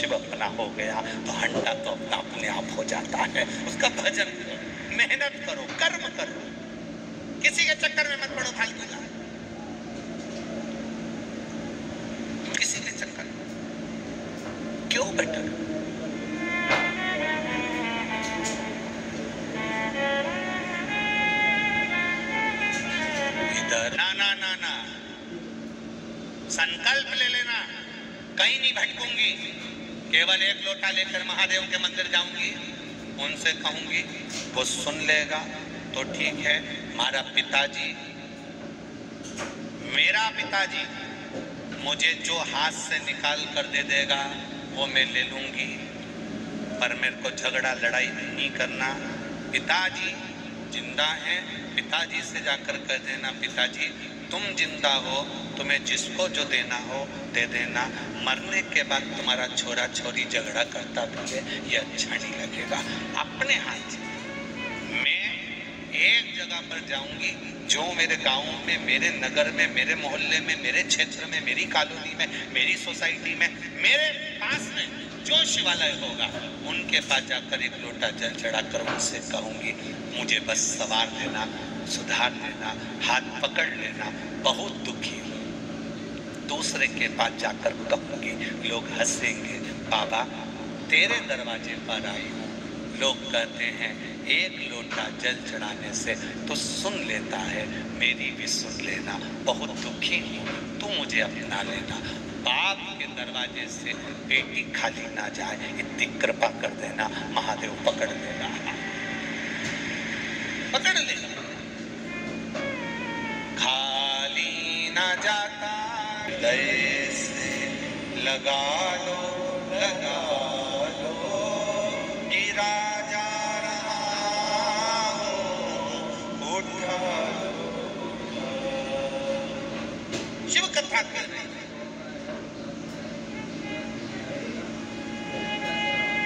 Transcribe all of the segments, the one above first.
शिव अपना हो गया तो हंडा तो अपने आप हो जाता है। उसका भजन करो, मेहनत करो, कर्म करो, किसी के चक्कर में मत पड़ो फालतू का, किसी के चक्कर में क्यों बेटा? इधर ना ना ना ना, संकल्प ले लेना, कहीं नहीं भटकूंगी, केवल एक लोटा लेकर महादेव के मंदिर जाऊंगी, उनसे कहूंगी, वो सुन लेगा तो ठीक है। हमारा पिताजी, मेरा पिताजी मुझे जो हाथ से निकाल कर दे देगा वो मैं ले लूंगी, पर मेरे को झगड़ा लड़ाई नहीं करना। पिताजी जिंदा हैं, पिताजी से जाकर कह देना, पिताजी तुम जिंदा हो, तुम्हें जिसको जो देना हो दे देना, मरने के बाद तुम्हारा छोरा छोरी झगड़ा करता फिरे ये अच्छा नहीं लगेगा। अपने हाथ से मैं एक जगह पर जाऊंगी, जो मेरे गांव में, मेरे नगर में, मेरे मोहल्ले में, मेरे क्षेत्र में, मेरी कॉलोनी में, मेरी सोसाइटी में, मेरे पास में जो शिवालय होगा उनके पास जाकर एक लोटा जल चढ़ाकर उनसे कहूंगी, मुझे बस सवार देना, सुधार देना, हाथ पकड़ लेना, बहुत दुखी हूँ। दूसरे के पास जाकर कहूंगी, लोग हंसेंगे, बाबा तेरे दरवाजे पर आई हूँ, लोग कहते हैं एक लोटा जल चढ़ाने से तो सुन लेता है, मेरी भी सुन लेना, बहुत दुखी हूँ, तू मुझे अपना लेना। बाप के दरवाजे से बेटी खाली ना जाए, इतनी कृपा कर देना, महादेव पकड़ लेगा, पकड़ लेगा, खाली ना जाता, गले से लगा लो, लगा लो, गिरा जा रहा हो, उठा लो। शिव कथा कर रहे हैं।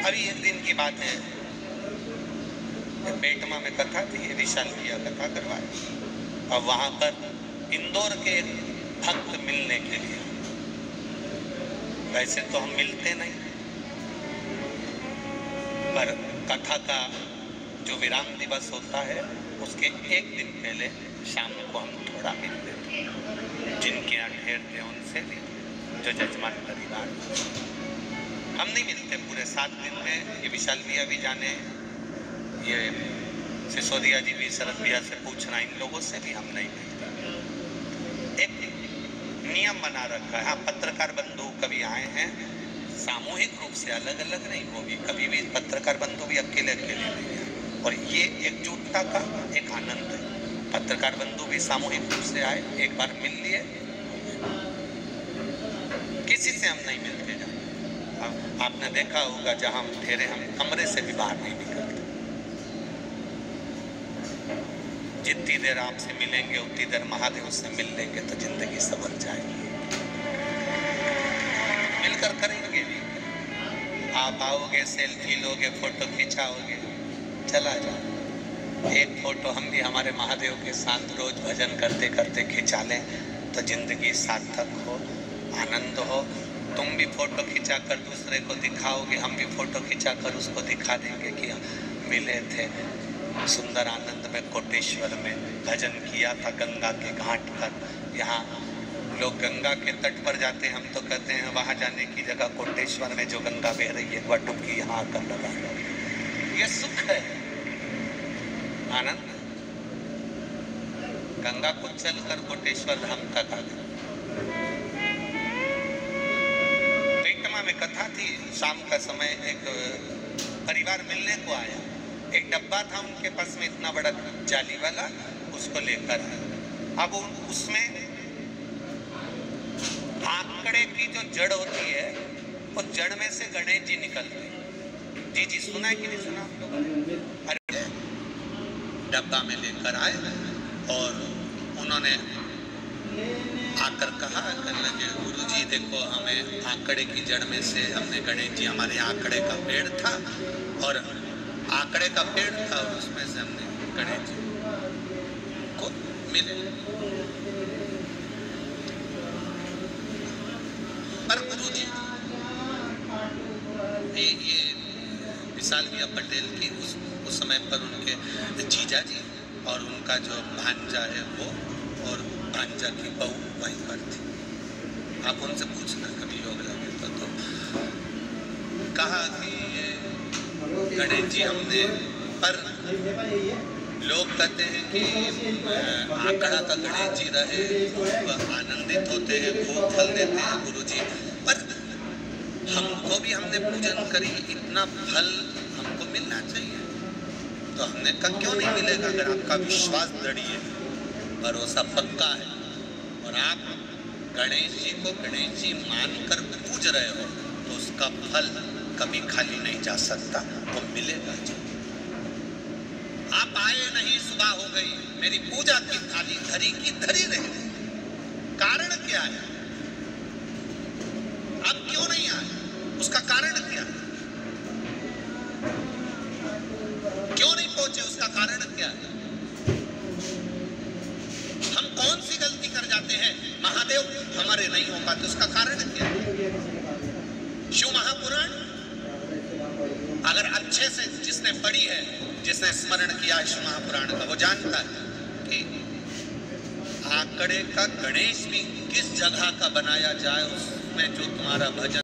अभी एक दिन की बात है, पेटमा में कथा थी, विशाल भैया कथा करवाई, और वहां पर इंदौर के एक भक्त मिलने के लिए, वैसे तो हम मिलते नहीं, पर कथा का जो विराम दिवस होता है उसके एक दिन पहले शाम को हम थोड़ा मिल लेते हैं। जिनके यहाँ ढेर थे उनसे भी, जो जजमान परिवार, हम नहीं मिलते पूरे 7 दिन में। ये विशाल भैया भी जाने, ये सिसोदिया जी भी शरद भैया से पूछना, इन लोगों से भी हम नहीं मिलते। एक नियम बना रखा है। हाँ, पत्रकार बंधु कभी आए हैं, सामूहिक रूप से, अलग अलग नहीं, वो भी कभी भी पत्रकार बंधु भी अकेले अकेले नहीं है, और ये एकजुटता का एक आनंद है। पत्रकार बंधु भी सामूहिक रूप से आए, एक बार मिल लिए, किसी से हम नहीं मिलते जाए। आपने देखा होगा जहां हम ठहरे, हम कमरे से भी बाहर नहीं निकलते। जितनी देर आपसे मिलेंगे उतनी देर महादेव से मिल लेंगे तो जिंदगी संवर जाएगी। मिलकर करेंगे भी, आप आओगे, सेल्फी लोगे, फोटो खिंचाओगे, चला जाओ। एक फोटो हम भी हमारे महादेव के साथ रोज भजन करते करते खिंचा लें तो जिंदगी सार्थक हो, आनंद हो। तुम भी फोटो खिंचा कर दूसरे को दिखाओगे, हम भी फोटो खिंचा कर उसको दिखा देंगे कि मिले थे सुंदर आनंद में, कोटेश्वर में भजन किया था गंगा के घाट पर। यहाँ लोग गंगा के तट पर जाते हैं, हम तो कहते हैं वहाँ जाने की जगह कोटेश्वर में जो गंगा बह रही है वह डुबकी यहाँ आकर लगा लो। ये सुख है, आनंद। गंगा को चलकर कोटेश्वर धाम तक आ गए। पेटमा में कथा थी, शाम का समय एक परिवार मिलने को आया। एक डब्बा था उनके पास में इतना बड़ा जाली वाला, उसको लेकर आए। अब उसमें आंकड़े की जो जड़ होती है, वो जड़ में से गणेश जी निकलते। जी जी, सुना है कि नहीं सुना आप लोगों? अरे डब्बा में लेकर आए और उन्होंने आकर कहा, गुरु जी देखो, हमें आंकड़े की जड़ में से हमने गणेश जी, हमारे आंकड़े का पेड़ था और आंकड़े का पेड़ था और उसमें से हमने गणेश जी को मिले। पर गुरु जी ये विशाल भैया पटेल की उस समय पर उनके जीजा जी और उनका जो भांजा है वो और भांजा की बहू वहीं पर थी। आप उनसे पूछना कभी योग लगे तो कहा कि ये गणेश जी हमने, पर लोग कहते हैं कि आंकड़ा का गणेश जी रहे, आनंदित होते हैं, खूब फल देते हैं गुरु जी, पर हमको भी हमने पूजन करी, इतना फल हमको मिलना चाहिए। तो हमने कहा क्यों नहीं मिलेगा, अगर आपका विश्वास दृढ़ है, भरोसा पक्का है और आप गणेश जी को गणेश जी मानकर पूज रहे हो तो उसका फल कभी खाली नहीं जा सकता, वो मिलेगा जी। आप आए नहीं, सुबह हो गई, मेरी पूजा की थाली धरी की धरी रह गई, कारण क्या है? आप क्यों नहीं आए, उसका कारण क्या है? क्यों नहीं पहुंचे, उसका कारण क्या है? हम कौन सी गलती कर जाते हैं, महादेव हमारे नहीं हो पाते, उसका कारण क्या है? शिव महापुराण अगर अच्छे से जिसने पढ़ी है, जिसने स्मरण किया है शिव महापुराण का, वो जानता है कि आंकड़े का गणेश भी किस जगह का बनाया जाए, उसमें जो तुम्हारा भजन